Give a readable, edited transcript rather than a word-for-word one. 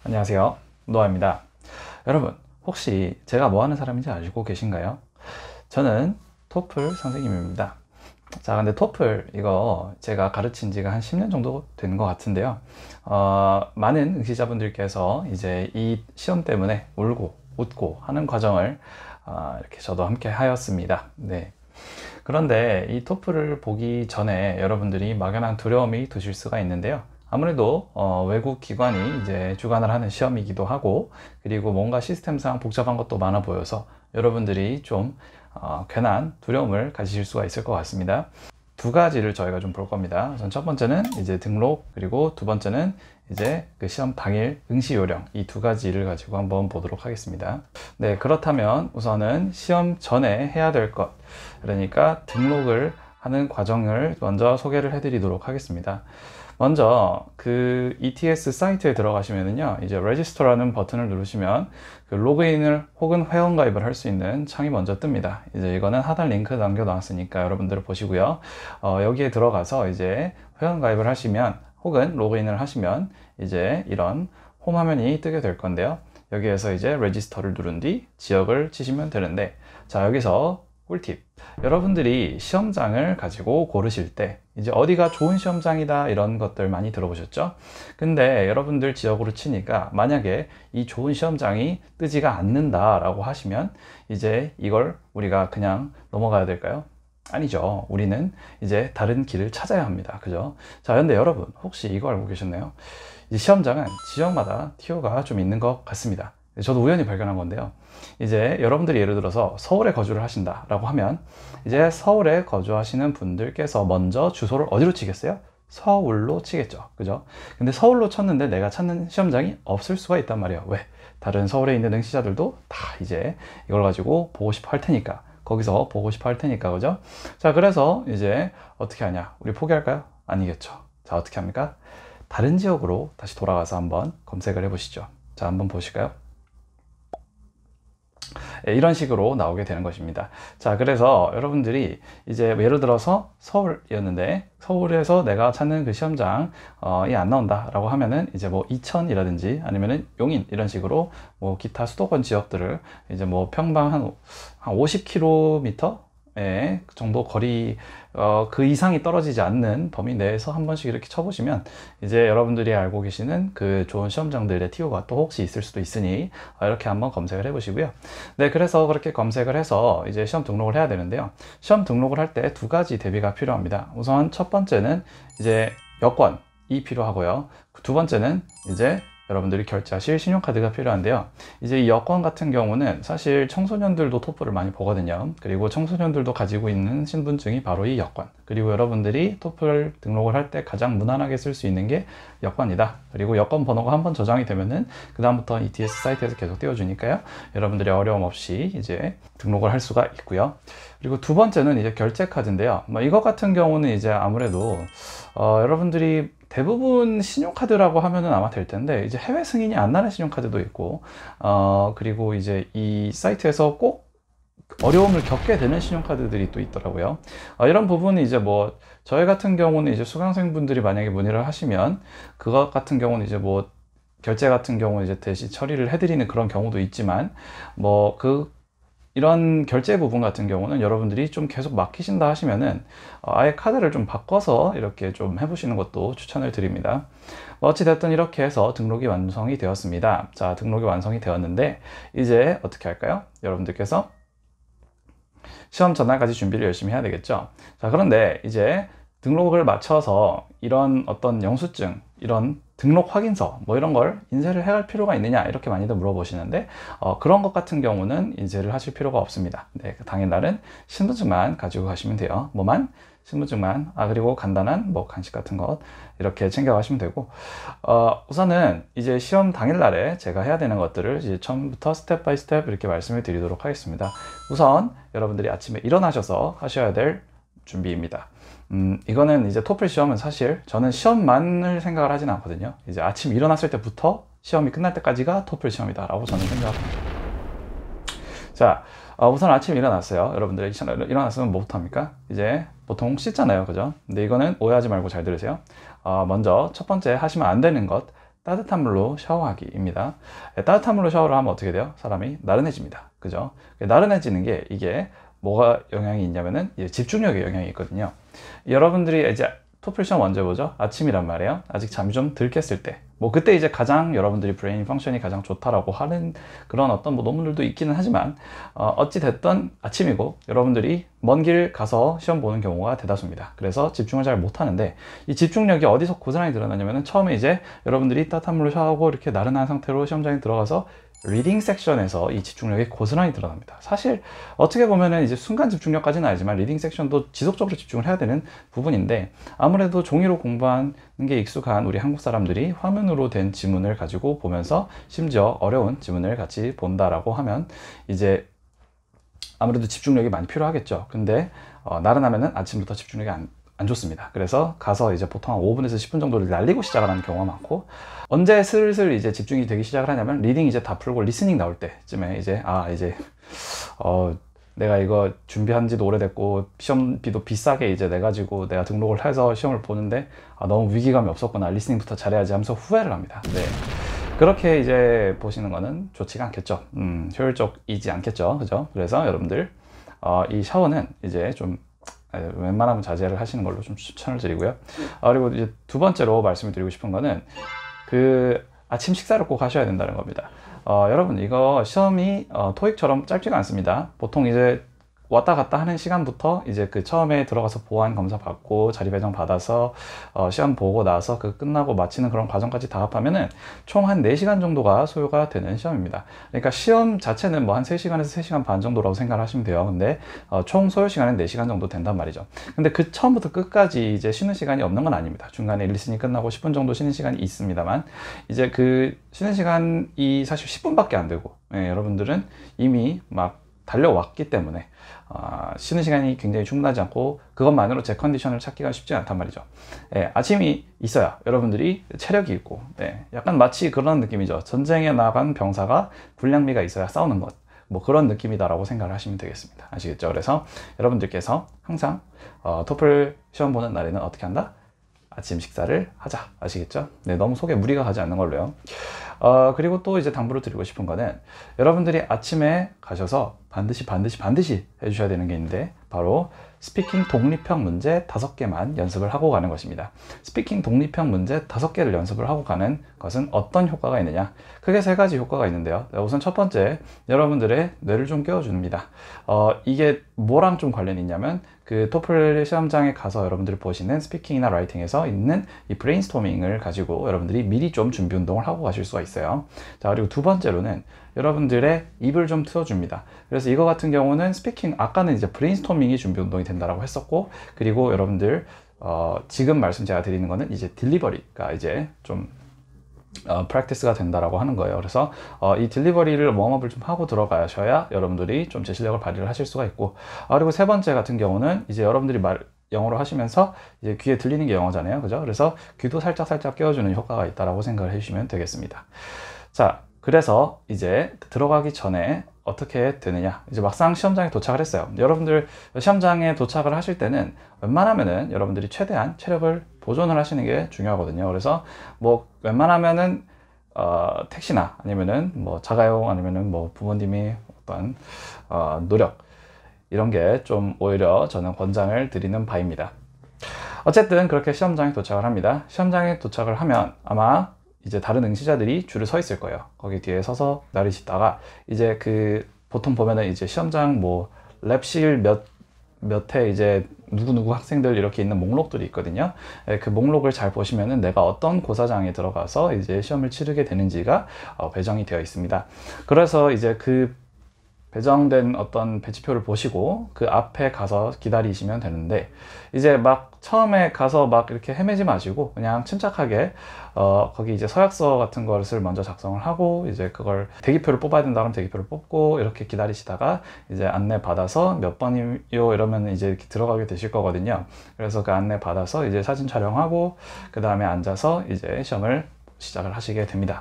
안녕하세요, 노아입니다. 여러분, 혹시 제가 뭐 하는 사람인지 알고 계신가요? 저는 토플 선생님입니다. 자, 근데 토플 이거 제가 가르친 지가 한 10년 정도 된 것 같은데요. 많은 응시자분들께서 이제 이 시험 때문에 울고 웃고 하는 과정을 이렇게 저도 함께 하였습니다. 네. 그런데 이 토플을 보기 전에 여러분들이 막연한 두려움이 드실 수가 있는데요. 아무래도 외국 기관이 이제 주관을 하는 시험이기도 하고, 그리고 뭔가 시스템상 복잡한 것도 많아 보여서 여러분들이 좀 괜한 두려움을 가지실 수가 있을 것 같습니다. 두 가지를 저희가 좀 볼 겁니다. 우선 첫 번째는 이제 등록, 그리고 두 번째는 이제 그 시험 당일 응시 요령, 이 두 가지를 가지고 한번 보도록 하겠습니다. 네, 그렇다면 우선은 시험 전에 해야 될 것, 그러니까 등록을 하는 과정을 먼저 소개를 해 드리도록 하겠습니다. 먼저 그 ETS 사이트에 들어가시면은요, 이제 레지스터라는 버튼을 누르시면 그 로그인을 혹은 회원가입을 할 수 있는 창이 먼저 뜹니다. 이제 이거는 하단 링크 남겨 놨으니까 여러분들 보시고요. 여기에 들어가서 이제 회원가입을 하시면 혹은 로그인을 하시면 이제 이런 홈 화면이 뜨게 될 건데요. 여기에서 이제 레지스터를 누른 뒤 지역을 치시면 되는데, 자, 여기서 꿀팁. 여러분들이 시험장을 가지고 고르실 때 이제 어디가 좋은 시험장이다 이런 것들 많이 들어보셨죠? 근데 여러분들 지역으로 치니까 만약에 이 좋은 시험장이 뜨지가 않는다 라고 하시면 이제 이걸 우리가 그냥 넘어가야 될까요? 아니죠. 우리는 이제 다른 길을 찾아야 합니다. 그죠? 자, 근데 여러분 혹시 이거 알고 계셨나요? 이 시험장은 지역마다 티오가 좀 있는 것 같습니다. 저도 우연히 발견한 건데요. 이제 여러분들이 예를 들어서 서울에 거주를 하신다라고 하면 이제 서울에 거주하시는 분들께서 먼저 주소를 어디로 치겠어요? 서울로 치겠죠. 그죠? 근데 서울로 쳤는데 내가 찾는 시험장이 없을 수가 있단 말이에요. 왜? 다른 서울에 있는 응시자들도 다 이제 이걸 가지고 보고 싶어 할 테니까. 거기서 보고 싶어 할 테니까. 그죠? 자, 그래서 이제 어떻게 하냐? 우리 포기할까요? 아니겠죠. 자, 어떻게 합니까? 다른 지역으로 다시 돌아가서 한번 검색을 해 보시죠. 자, 한번 보실까요? 이런 식으로 나오게 되는 것입니다. 자, 그래서 여러분들이 이제 예를 들어서 서울이었는데 서울에서 내가 찾는 그 시험장이 안 나온다 라고 하면은 이제 뭐 이천이라든지 아니면은 용인 이런 식으로 뭐 기타 수도권 지역들을 이제 뭐 평방 한 50km 그 정도 거리 그 이상이 떨어지지 않는 범위 내에서 한 번씩 이렇게 쳐보시면 이제 여러분들이 알고 계시는 그 좋은 시험장들의 티오가 또 혹시 있을 수도 있으니 이렇게 한번 검색을 해 보시고요. 네, 그래서 그렇게 검색을 해서 이제 시험 등록을 해야 되는데요. 시험 등록을 할 때 두 가지 대비가 필요합니다. 우선 첫 번째는 이제 여권이 필요하고요. 두 번째는 이제 여러분들이 결제하실 신용카드가 필요한데요. 이제 이 여권 같은 경우는 사실 청소년들도 토플을 많이 보거든요. 그리고 청소년들도 가지고 있는 신분증이 바로 이 여권. 그리고 여러분들이 토플 등록을 할 때 가장 무난하게 쓸 수 있는 게 여권이다. 그리고 여권 번호가 한번 저장이 되면은 그 다음부터 ETS 사이트에서 계속 띄워주니까요. 여러분들이 어려움 없이 이제 등록을 할 수가 있고요. 그리고 두 번째는 이제 결제 카드인데요. 뭐 이거 같은 경우는 이제 아무래도 여러분들이 대부분 신용카드라고 하면은 아마 될 텐데 이제 해외 승인이 안 나는 신용카드도 있고 그리고 이제 이 사이트에서 꼭 어려움을 겪게 되는 신용카드들이 또 있더라고요. 이런 부분은 이제 뭐 저희 같은 경우는 이제 수강생분들이 만약에 문의를 하시면 그것 같은 경우는 이제 뭐 결제 같은 경우는 이제 대신 처리를 해드리는 그런 경우도 있지만 뭐 이런 결제 부분 같은 경우는 여러분들이 좀 계속 막히신다 하시면은 아예 카드를 좀 바꿔서 이렇게 좀 해보시는 것도 추천을 드립니다. 어찌됐든 이렇게 해서 등록이 완성이 되었습니다. 자, 등록이 완성이 되었는데 이제 어떻게 할까요? 여러분들께서 시험 전날까지 준비를 열심히 해야 되겠죠. 자, 그런데 이제 등록을 마쳐서 이런 어떤 영수증, 이런 등록 확인서 뭐 이런 걸 인쇄를 해야 할 필요가 있느냐 이렇게 많이들 물어보시는데 그런 것 같은 경우는 인쇄를 하실 필요가 없습니다. 네, 당일날은 신분증만 가지고 가시면 돼요. 뭐만? 신분증만. 그리고 간단한 뭐 간식 같은 것 이렇게 챙겨 가시면 되고 우선은 이제 시험 당일날에 제가 해야 되는 것들을 이제 처음부터 스텝 바이 스텝 이렇게 말씀을 드리도록 하겠습니다. 우선 여러분들이 아침에 일어나셔서 하셔야 될 준비입니다. 이거는 이제 토플 시험은 사실 저는 시험만을 생각을 하진 않거든요. 이제 아침 일어났을 때부터 시험이 끝날 때까지가 토플 시험이다 라고 저는 생각합니다. 자, 우선 아침 일어났어요. 여러분들 일어났으면 뭐부터 합니까? 이제 보통 씻잖아요. 그죠? 근데 이거는 오해하지 말고 잘 들으세요. 먼저 첫 번째 하시면 안 되는 것, 따뜻한 물로 샤워하기입니다. 따뜻한 물로 샤워를 하면 어떻게 돼요? 사람이 나른해집니다. 그죠? 나른해지는 게 이게 뭐가 영향이 있냐면은 집중력에 영향이 있거든요. 여러분들이 이제 토플 시험 언제 보죠? 아침이란 말이에요. 아직 잠이 좀 덜 깼을 때. 뭐 그때 이제 가장 여러분들이 브레인 펑션이 가장 좋다라고 하는 그런 어떤 뭐 논문들도 있기는 하지만 어찌 됐든 아침이고 여러분들이 먼 길 가서 시험 보는 경우가 대다수입니다. 그래서 집중을 잘 못하는데 이 집중력이 어디서 고스란히 드러나냐면은 처음에 이제 여러분들이 따뜻한 물로 샤워하고 이렇게 나른한 상태로 시험장에 들어가서 리딩 섹션에서 이 집중력이 고스란히 드러납니다. 사실 어떻게 보면은 이제 순간 집중력까지는 아니지만 리딩 섹션도 지속적으로 집중을 해야 되는 부분인데 아무래도 종이로 공부하는 게 익숙한 우리 한국 사람들이 화면으로 된 지문을 가지고 보면서 심지어 어려운 지문을 같이 본다라고 하면 이제 아무래도 집중력이 많이 필요하겠죠. 근데 나른하면은 아침부터 집중력이 안 좋습니다. 그래서 가서 이제 보통 한 5분에서 10분 정도를 날리고 시작을 하는 경우가 많고 언제 슬슬 이제 집중이 되기 시작을 하냐면 리딩 이제 다 풀고 리스닝 나올 때쯤에 이제 내가 이거 준비한 지도 오래됐고 시험비도 비싸게 이제 내가지고 내가 등록을 해서 시험을 보는데 너무 위기감이 없었구나 리스닝부터 잘해야지 하면서 후회를 합니다. 네. 그렇게 이제 보시는 거는 좋지가 않겠죠. 효율적이지 않겠죠. 그죠? 그래서 여러분들 이 샤워는 이제 좀 웬만하면 자제를 하시는 걸로 좀 추천을 드리고요. 그리고 이제 두 번째로 말씀을 드리고 싶은 거는 그 아침 식사를 꼭 하셔야 된다는 겁니다. 여러분 이거 시험이 토익처럼 짧지가 않습니다. 보통 이제 왔다 갔다 하는 시간부터 이제 그 처음에 들어가서 보안 검사 받고 자리 배정 받아서 시험 보고 나서 그 끝나고 마치는 그런 과정까지 다 합하면은 총 한 4시간 정도가 소요가 되는 시험입니다. 그러니까 시험 자체는 뭐 한 3시간에서 3시간 반 정도라고 생각을 하시면 돼요. 근데 총 소요 시간은 4시간 정도 된단 말이죠. 근데 그 처음부터 끝까지 이제 쉬는 시간이 없는 건 아닙니다. 중간에 리스닝 끝나고 10분 정도 쉬는 시간이 있습니다만 이제 그 쉬는 시간이 사실 10분밖에 안 되고 여러분들은 이미 막 달려왔기 때문에 쉬는 시간이 굉장히 충분하지 않고 그것만으로 제 컨디션을 찾기가 쉽지 않단 말이죠. 아침이 있어야 여러분들이 체력이 있고 약간 마치 그런 느낌이죠. 전쟁에 나간 병사가 군량미가 있어야 싸우는 것, 뭐 그런 느낌이다라고 생각을 하시면 되겠습니다. 아시겠죠? 그래서 여러분들께서 항상 토플 시험 보는 날에는 어떻게 한다? 아침 식사를 하자. 아시겠죠? 네, 너무 속에 무리가 가지 않는 걸로요. 그리고 또 이제 당부를 드리고 싶은 거는 여러분들이 아침에 가셔서 반드시 해주셔야 되는 게 있는데 바로 스피킹 독립형 문제 5개만 연습을 하고 가는 것입니다. 스피킹 독립형 문제 5개를 연습을 하고 가는 것은 어떤 효과가 있느냐? 크게 3가지 효과가 있는데요. 우선 첫 번째, 여러분들의 뇌를 좀 깨워줍니다. 이게 뭐랑 좀 관련이 있냐면 그 토플 시험장에 가서 여러분들이 보시는 스피킹이나 라이팅에서 있는 이 브레인스토밍을 가지고 여러분들이 미리 좀 준비 운동을 하고 가실 수가 있어요. 자, 그리고 두 번째로는 여러분들의 입을 좀 트워줍니다. 그래서 이거 같은 경우는 스피킹, 아까는 이제 브레인스토밍이 준비 운동이 된다라고 했었고, 그리고 여러분들 지금 말씀 제가 드리는 거는 이제 딜리버리가 이제 좀 프랙티스가 된다라고 하는 거예요. 그래서 이 딜리버리를 웜업을 좀 하고 들어가셔야 여러분들이 좀 제 실력을 발휘를 하실 수가 있고, 그리고 세 번째 같은 경우는 이제 여러분들이 영어로 하시면서 이제 귀에 들리는 게 영어잖아요. 그죠? 그래서 귀도 살짝 깨워주는 효과가 있다라고 생각을 해주시면 되겠습니다. 자, 그래서 이제 들어가기 전에 어떻게 되느냐, 이제 막상 시험장에 도착을 했어요. 여러분들 시험장에 도착을 하실 때는 웬만하면은 여러분들이 최대한 체력을 보존을 하시는 게 중요하거든요. 그래서 뭐 웬만하면은 택시나 아니면은 뭐 자가용 아니면은 뭐 부모님이 어떤 노력, 이런 게 좀 오히려 저는 권장을 드리는 바입니다. 어쨌든 그렇게 시험장에 도착을 합니다. 시험장에 도착을 하면 아마 이제 다른 응시자들이 줄을 서 있을 거예요. 거기 뒤에 서서 기다리시다가 이제 그 보통 보면은 이제 시험장 뭐 랩실 몇 회 이제 누구 학생들 이렇게 있는 목록들이 있거든요. 그 목록을 잘 보시면은 내가 어떤 고사장에 들어가서 이제 시험을 치르게 되는지가 배정이 되어 있습니다. 그래서 이제 그 배정된 어떤 배치표를 보시고 그 앞에 가서 기다리시면 되는데, 이제 막 처음에 가서 막 이렇게 헤매지 마시고 그냥 침착하게 거기 이제 서약서 같은 것을 먼저 작성을 하고 이제 그걸 대기표를 뽑아야 된다 그러면 대기표를 뽑고 이렇게 기다리시다가 이제 안내 받아서 몇 번이요 이러면 이제 이렇게 들어가게 되실 거거든요. 그래서 그 안내 받아서 이제 사진 촬영하고 그 다음에 앉아서 이제 시험을 시작을 하시게 됩니다.